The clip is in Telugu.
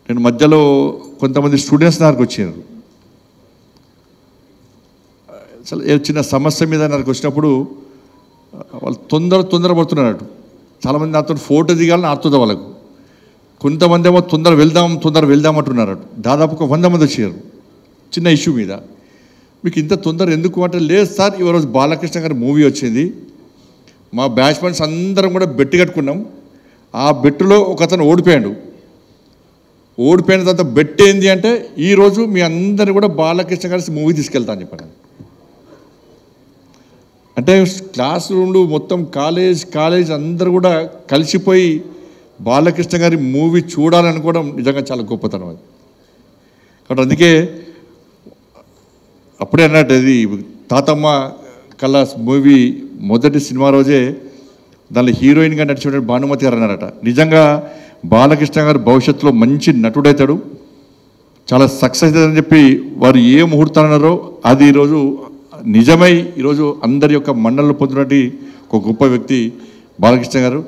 నేను మధ్యలో కొంతమంది స్టూడెంట్స్ నాకు వచ్చారు. అసలు చిన్న సమస్య మీద నాకు వచ్చినప్పుడు వాళ్ళు తొందర పడుతున్నారు. చాలామంది నాతో ఫోటో దిగాలని ఆడుతుందా వాళ్ళకు. కొంతమంది ఏమో తొందర వెళ్దాం అంటున్నారు. దాదాపు ఒక 100 మంది వచ్చారు చిన్న ఇష్యూ మీద. మీకు ఇంత తొందర ఎందుకు అంటే, లేదు సార్ ఈరోజు బాలకృష్ణ గారి మూవీ వచ్చింది, మా బ్యాచ్మెంట్స్ అందరం కూడా బెట్టు కట్టుకున్నాం, ఆ బెట్టులో ఒక అతను ఓడిపోయిన తర్వాత బెట్ ఏంది అంటే ఈరోజు మీ అందరినీ కూడా బాలకృష్ణ గారి మూవీ తీసుకెళ్తా అని చెప్పాను. అంటే క్లాస్ రూమ్లు మొత్తం కాలేజ్ అందరూ కూడా కలిసిపోయి బాలకృష్ణ గారి మూవీ చూడాలనుకోవడం నిజంగా చాలా గొప్పతనం అది. కాబట్టి అందుకే అప్పుడే అన్నట్టు అది తాతమ్మ కళాస్ మూవీ మొదటి సినిమా రోజే దానిలో హీరోయిన్గా నడిచిన భానుమతి గారు అన్నారట, నిజంగా బాలకృష్ణ గారు భవిష్యత్తులో మంచి నటుడవుతాడు, చాలా సక్సెస్ అవుతుందని చెప్పి వారు ఏ ముహూర్తం అన్నారో అది ఈరోజు నిజమై ఈరోజు అందరి యొక్క మన్ననలు పొందినటువంటి ఒక గొప్ప వ్యక్తి బాలకృష్ణ గారు.